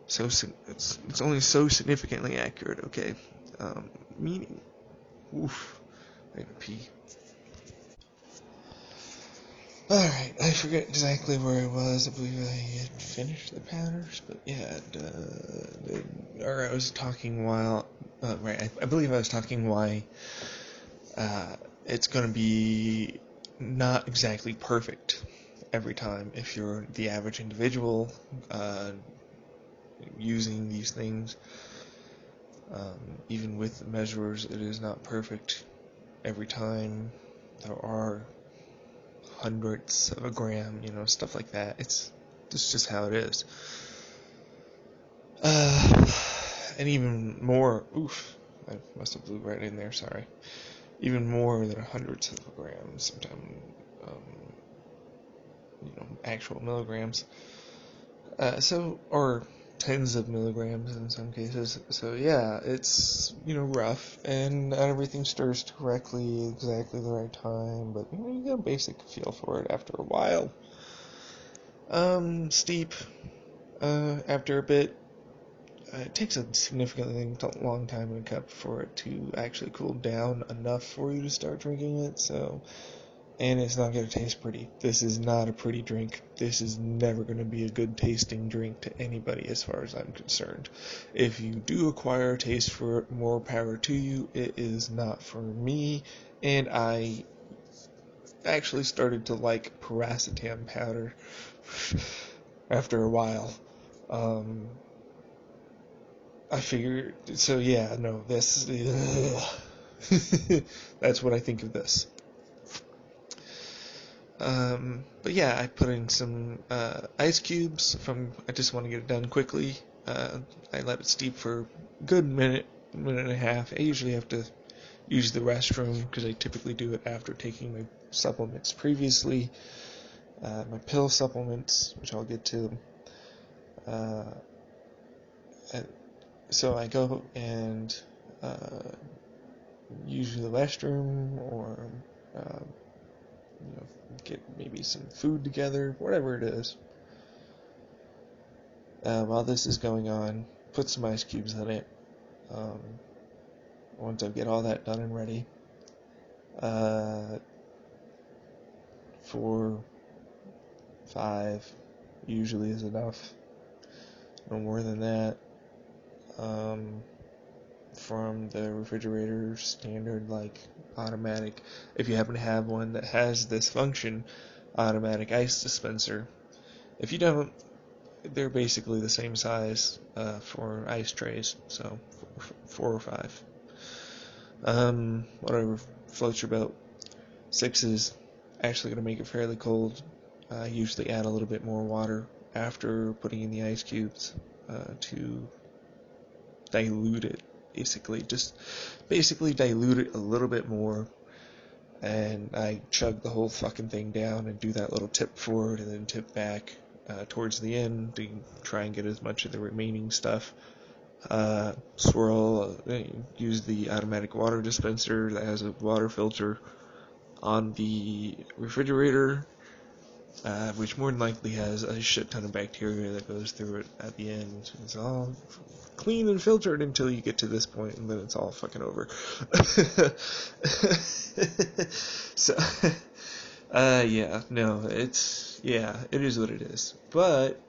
so it's only so significantly accurate, okay? Meaning, I gotta pee. Alright, I forget exactly where I was. I believe I had finished the powders, but yeah, I was talking I believe I was talking why it's going to be not exactly perfect every time if you're the average individual using these things. Even with the measurers, it is not perfect every time. There are hundredths of a gram, stuff like that. It's just how it is. And even more, I must have blew right in there, sorry. Even more than 100ths of a gram, sometimes, actual milligrams. Or tens of milligrams in some cases. So yeah, it's, rough, and not everything stirs correctly, exactly the right time, but, you get a basic feel for it after a while. Steep, after a bit. It takes a significantly long time in a cup for it to actually cool down enough for you to start drinking it, and it's not going to taste pretty. This is not a pretty drink. This is never going to be a good tasting drink to anybody as far as I'm concerned. If you do acquire a taste for it, more power to you. It is not for me, and I actually started to like piracetam powder after a while. I figured, so yeah, no, this, that's what I think of this. But yeah, I put in some ice cubes I just want to get it done quickly. I let it steep for a good minute and a half. I usually have to use the restroom because I typically do it after taking my supplements previously. My pill supplements, which I'll get to. So I go and use the restroom, or get maybe some food together, whatever it is. While this is going on, put some ice cubes in it. Once I get all that done and ready, 4, 5 usually is enough. No more than that. From the refrigerator, standard, like, automatic, if you happen to have one that has this function, automatic ice dispenser. If you don't, they're basically the same size for ice trays, so 4 or 5. Whatever floats your boat. 6 is actually going to make it fairly cold. I usually add a little bit more water after putting in the ice cubes to dilute it, basically dilute it a little bit more, and I chug the whole fucking thing down and do that little tip forward and then tip back towards the end to try and get as much of the remaining stuff. Swirl, use the automatic water dispenser that has a water filter on the refrigerator, which more than likely has a shit ton of bacteria that goes through it at the end. It's all clean and filtered until you get to this point, and then it's all fucking over. So, it is what it is. But,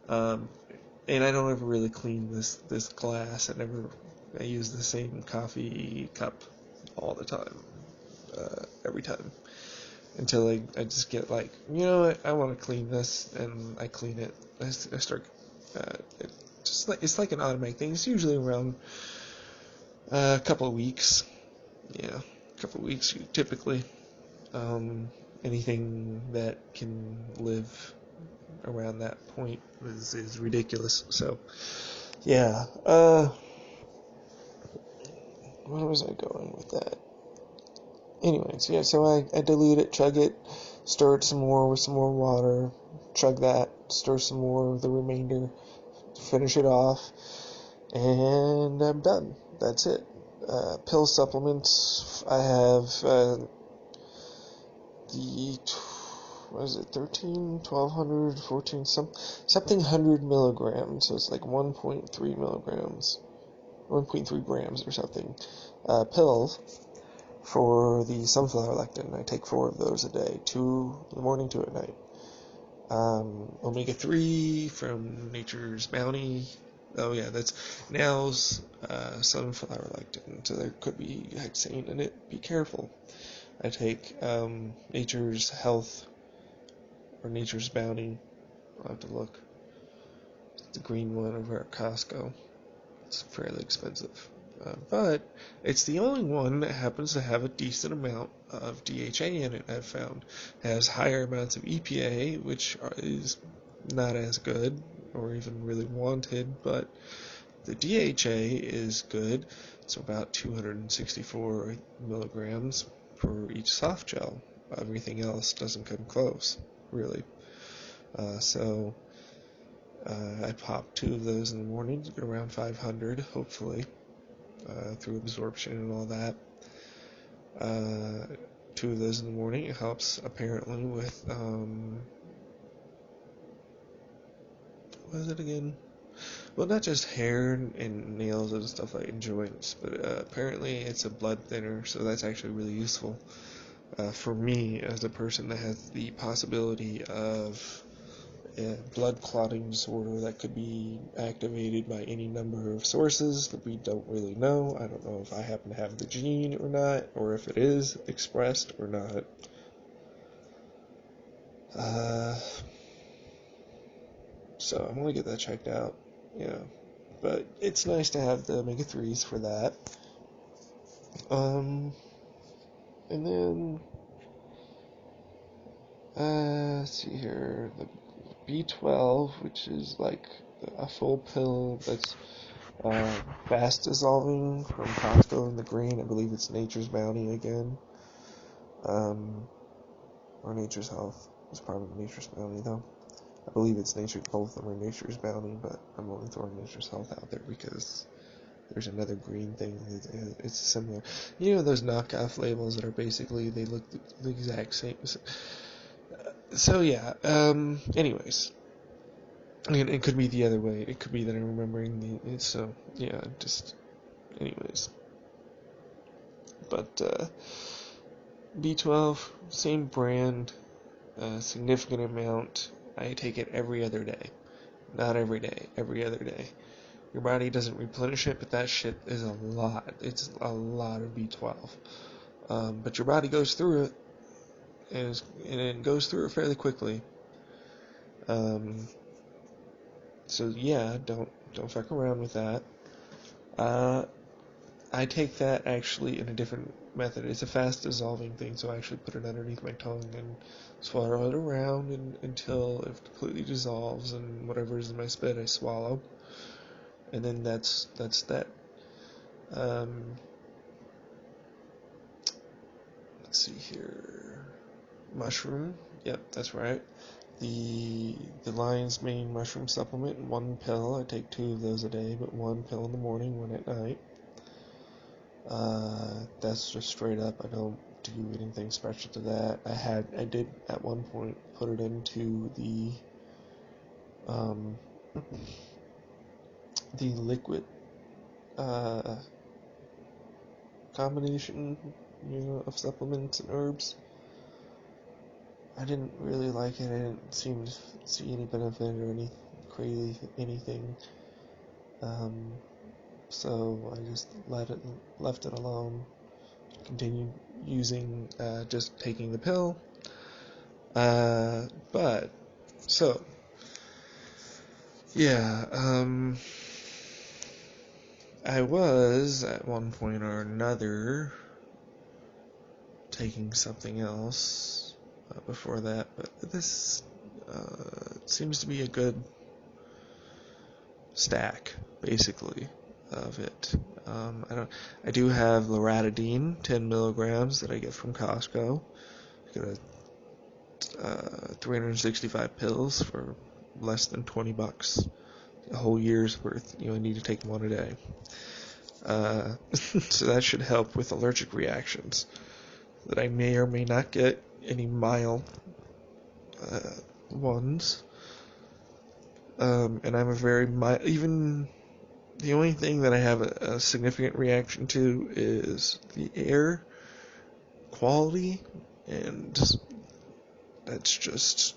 and I don't ever really clean this glass. I use the same coffee cup all the time, every time. Until I just get like, you know what, I want to clean this, and I clean it. I start, it's like an automatic thing. It's usually around a couple of weeks. Yeah, a couple of weeks typically. Anything that can live around that point is ridiculous. So, yeah. Where was I going with that? Anyways, yeah, so I dilute it, chug it, stir it some more with some more water, chug that, stir some more of the remainder, finish it off, and I'm done. That's it. Pill supplements, I have what is it, 1,1200, 14, something 100 milligrams, so it's like 1.3 milligrams, 1.3 grams or something, pills for the sunflower lectin. I take 4 of those a day, 2 in the morning, 2 at night. Omega-3 from Nature's Bounty. Oh yeah, that's Now's sunflower lectin, so there could be hexane in it. Be careful. I take Nature's Health or Nature's Bounty. I'll have to look. It's the green one over at Costco. It's fairly expensive. But it's the only one that happens to have a decent amount of DHA in it, I've found. It has higher amounts of EPA, which is not as good or even really wanted, but the DHA is good. It's about 264 milligrams for each soft gel. Everything else doesn't come close, really. So I pop 2 of those in the morning to get around 500, hopefully, through absorption and all that. 2 of those in the morning. It helps, apparently, with, what is it again? Well, not just hair and nails and stuff like and joints, but apparently it's a blood thinner, so that's actually really useful for me as a person that has the possibility of a blood clotting disorder that could be activated by any number of sources that we don't really know. I don't know if I happen to have the gene or not, or if it is expressed or not. So I'm going to get that checked out. Yeah. But it's nice to have the omega-3s for that. And then, let's see here, the B12, which is like a full pill that's fast dissolving from Costco in the green. I believe it's Nature's Bounty again, or Nature's Health. It's part of Nature's Bounty, though. I believe it's both of them are Nature's Bounty, but I'm only throwing Nature's Health out there because there's another green thing. It's similar. You know those knockoff labels that are basically, they look the exact same. So yeah, anyways. It could be the other way. It could be that I'm remembering so yeah, just, anyways. But, B12, same brand, significant amount. I take it every other day. Not every day, every other day. Your body doesn't replenish it, but that shit is a lot. It's a lot of B12. But your body goes through it, and it goes through it fairly quickly. So yeah, don't fuck around with that. I take that actually in a different method. It's a fast dissolving thing, so I actually put it underneath my tongue and swallow it around until it completely dissolves, and whatever is in my spit I swallow. And then that's that. Let's see here. Mushroom. Yep, that's right. The Lion's Mane mushroom supplement, 1 pill. I take 2 of those a day, but 1 pill in the morning, 1 at night. That's just straight up. I don't do anything special to that. I did at one point put it into the liquid combination, of supplements and herbs. I didn't really like it. I didn't seem to see any benefit or any crazy anything. So I just left it alone. Continued using, just taking the pill. But so yeah, I was at one point or another taking something else before that, but this seems to be a good stack, basically, of it. I do have loratadine, 10 milligrams that I get from Costco. I get 365 pills for less than $20. A whole year's worth. I need to take 1 a day. So that should help with allergic reactions that I may or may not get any mild ones. And I'm a very mild, even the only thing that I have a significant reaction to is the air quality, and that's just,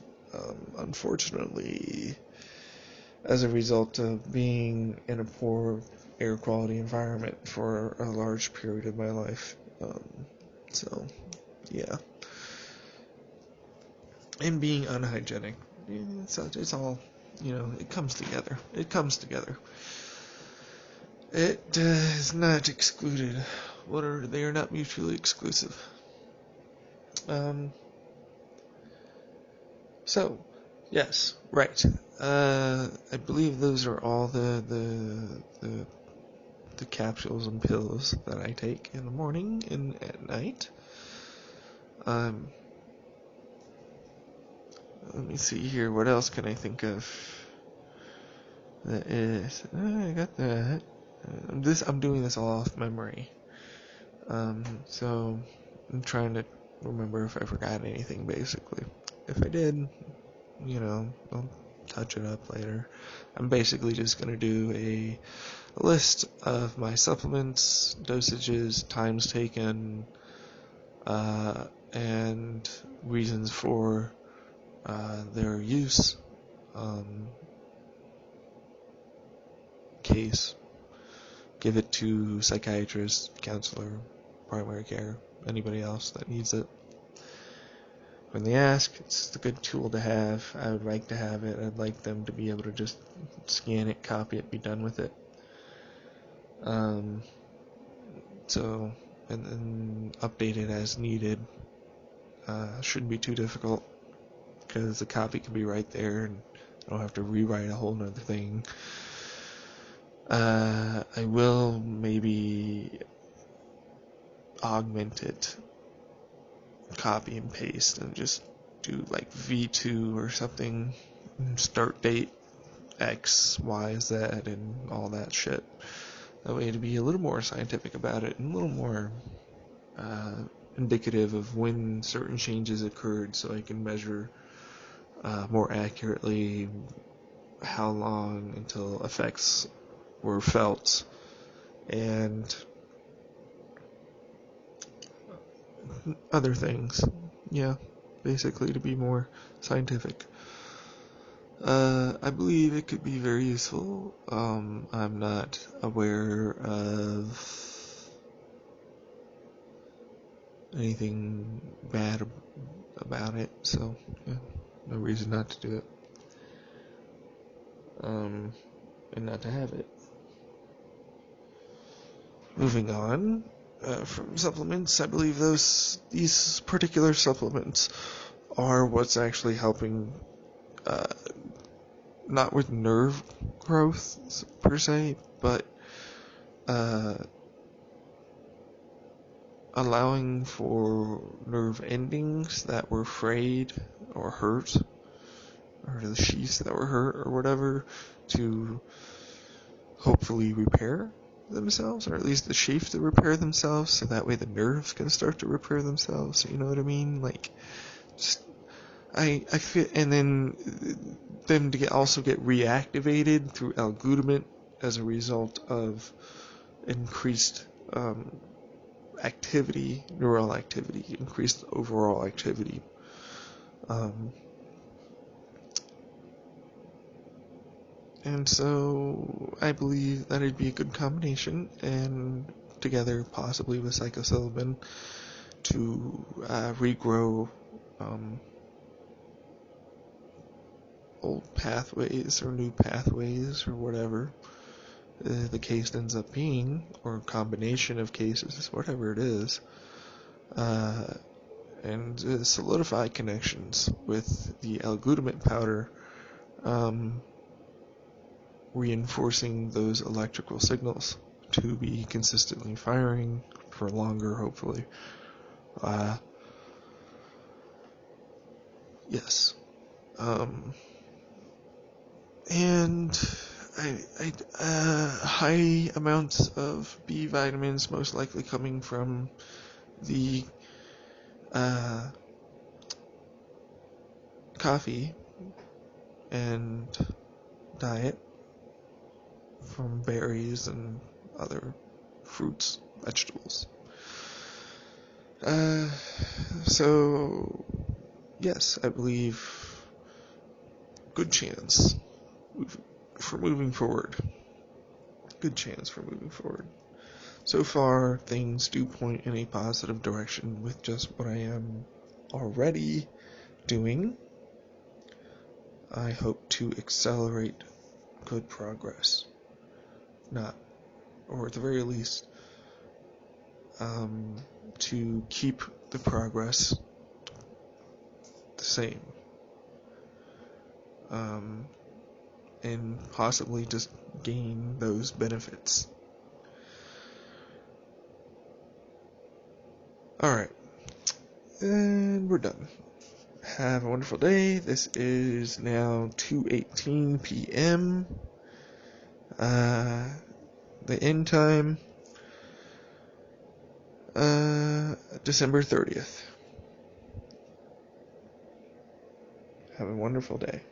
unfortunately, as a result of being in a poor air quality environment for a large period of my life. So, yeah. And being unhygienic. It's all, it comes together. It is not excluded. They are not mutually exclusive. So, yes, right. I believe those are all the capsules and pills that I take in the morning and at night. Let me see here. What else can I think of? That is, I got that. I'm doing this all off memory. So I'm trying to remember if I forgot anything, basically. If I did, I'll touch it up later. I'm basically just going to do a list of my supplements, dosages, times taken, and reasons for their use, case, give it to psychiatrist, counselor, primary care, anybody else that needs it. When they ask, it's a good tool to have. I would like to have it. I'd like them to be able to just scan it, copy it, be done with it. So, and then update it as needed. Shouldn't be too difficult, because the copy can be right there, and I don't have to rewrite a whole nother thing. I will maybe augment it, copy and paste, and just do like V2 or something, start date X, Y, Z, and all that shit. That way to be a little more scientific about it and a little more indicative of when certain changes occurred, so I can measure more accurately how long until effects were felt, and other things. Yeah, basically to be more scientific. I believe it could be very useful. I'm not aware of anything bad about it, so yeah, no reason not to do it. And not to have it. Moving on, from supplements, I believe these particular supplements are what's actually helping, not with nerve growth per se, but allowing for nerve endings that were frayed or hurt, or the sheaths that were hurt or whatever, to hopefully repair themselves, or at least the sheath to repair themselves, so that way the nerves can start to repair themselves. You know what I mean? Like, just, I feel, and then them to also get reactivated through L-glutamate as a result of increased activity, neural activity, increased overall activity. And so I believe that it'd be a good combination, and together possibly with psilocybin, to regrow old pathways or new pathways or whatever the case ends up being, or a combination of cases, whatever it is, and solidify connections with the L-glutamate powder, reinforcing those electrical signals to be consistently firing for longer, hopefully. Yes. And high amounts of B vitamins, most likely coming from the coffee and diet, from berries and other fruits, vegetables. So, yes, I believe good chance for moving forward. Good chance for moving forward. So far, things do point in a positive direction with just what I am already doing. I hope to accelerate good progress. Or at the very least, to keep the progress the same. And possibly just gain those benefits. Alright. And we're done. Have a wonderful day. This is now 2:18 p.m. The end time, December 30th. Have a wonderful day.